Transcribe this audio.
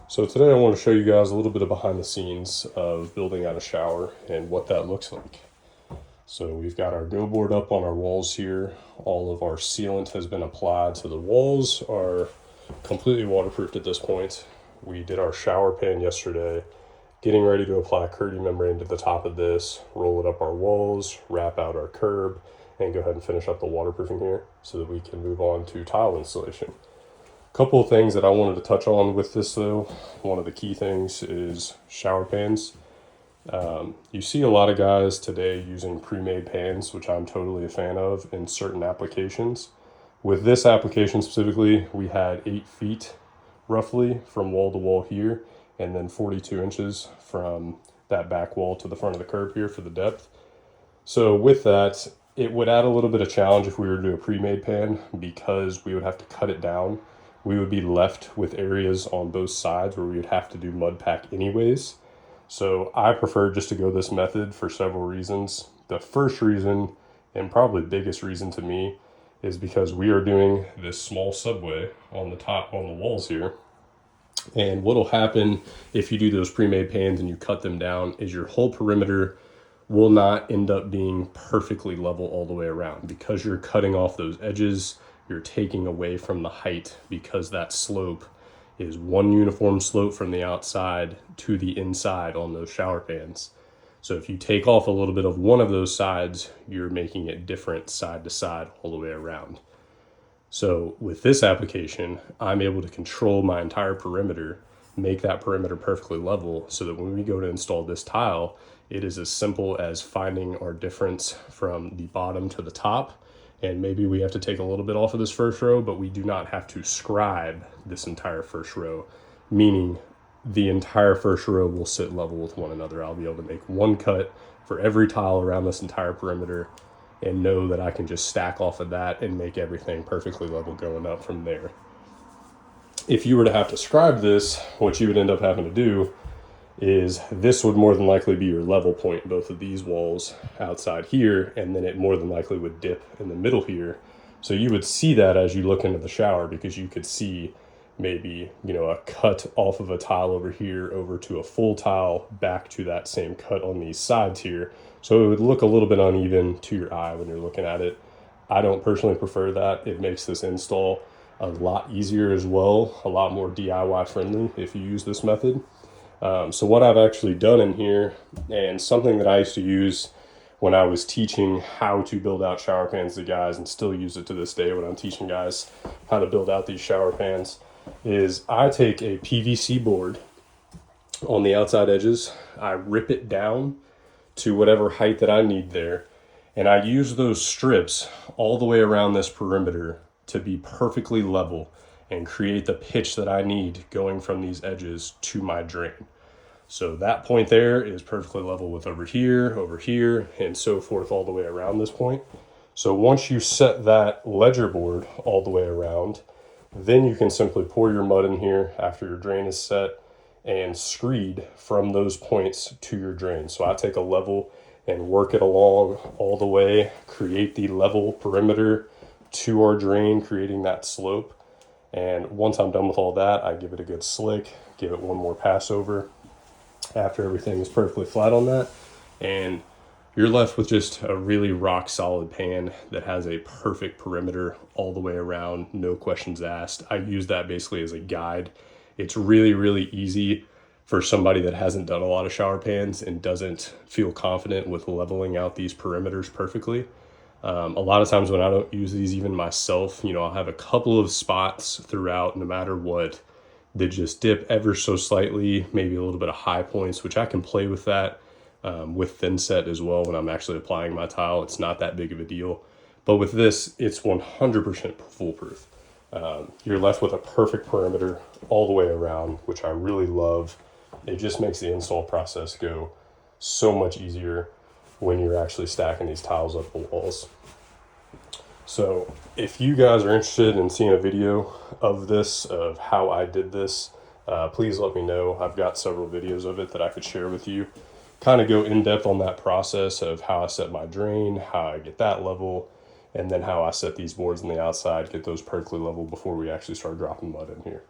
So today I want to show you guys a little bit of behind the scenes of building out a shower and what that looks like. So we've got our go board up on our walls here. All of our sealant has been applied, so the walls are completely waterproofed at this point. We did our shower pan yesterday, getting ready to apply Kerdi membrane to the top of this, roll it up our walls, wrap out our curb, and go ahead and finish up the waterproofing here so that we can move on to tile installation. Couple of things that I wanted to touch on with this though. One of the key things is shower pans. You see a lot of guys today using pre-made pans, which I'm totally a fan of in certain applications. With this application specifically, we had 8 feet roughly from wall to wall here, and then 42 inches from that back wall to the front of the curb here for the depth. So with that, it would add a little bit of challenge if we were to do a pre-made pan because we would have to cut it down. We would be left with areas on both sides where we would have to do mud pack anyways. So I prefer just to go this method for several reasons. The first reason, and probably biggest reason to me, is because we are doing this small subway on the top, on the walls here. And what'll happen if you do those pre-made pans and you cut them down is your whole perimeter will not end up being perfectly level all the way around because you're cutting off those edges. You're taking away from the height because that slope is one uniform slope from the outside to the inside on those shower pans. So if you take off a little bit of one of those sides, you're making it different side to side all the way around. So with this application, I'm able to control my entire perimeter, make that perimeter perfectly level so that when we go to install this tile, it is as simple as finding our difference from the bottom to the top. And maybe we have to take a little bit off of this first row, but we do not have to scribe this entire first row, meaning the entire first row will sit level with one another. I'll be able to make one cut for every tile around this entire perimeter and know that I can just stack off of that and make everything perfectly level going up from there. If you were to have to scribe this, what you would end up having to do is this would more than likely be your level point, both of these walls outside here, and then it more than likely would dip in the middle here. So you would see that as you look into the shower because you could see maybe, a cut off of a tile over here over to a full tile back to that same cut on these sides here. So it would look a little bit uneven to your eye when you're looking at it. I don't personally prefer that. It makes this install a lot easier as well, a lot more DIY friendly if you use this method. So what I've actually done in here, and something that I used to use when I was teaching how to build out shower pans to guys, and still use it to this day when I'm teaching guys how to build out these shower pans, is I take a PVC board on the outside edges, I rip it down to whatever height that I need there, and I use those strips all the way around this perimeter to be perfectly level and create the pitch that I need going from these edges to my drain. So that point there is perfectly level with over here, and so forth all the way around this point. So once you set that ledger board all the way around, then you can simply pour your mud in here after your drain is set and screed from those points to your drain. So I take a level and work it along all the way, create the level perimeter to our drain, creating that slope. And once I'm done with all that, I give it a good slick, give it one more pass over after everything is perfectly flat on that. And you're left with just a really rock solid pan that has a perfect perimeter all the way around, no questions asked. I use that basically as a guide. It's really, really easy for somebody that hasn't done a lot of shower pans and doesn't feel confident with leveling out these perimeters perfectly. A lot of times when I don't use these even myself, I'll have a couple of spots throughout, no matter what, that just dip ever so slightly, maybe a little bit of high points, which I can play with that with thin set as well when I'm actually applying my tile. It's not that big of a deal. But with this, it's 100% foolproof. You're left with a perfect perimeter all the way around, which I really love. It just makes the install process go so much easier when you're actually stacking these tiles up the walls. So if you guys are interested in seeing a video of this, of how I did this, please let me know. I've got several videos of it that I could share with you. Kind of go in depth on that process of how I set my drain, how I get that level, and then how I set these boards on the outside, get those perfectly level before we actually start dropping mud in here.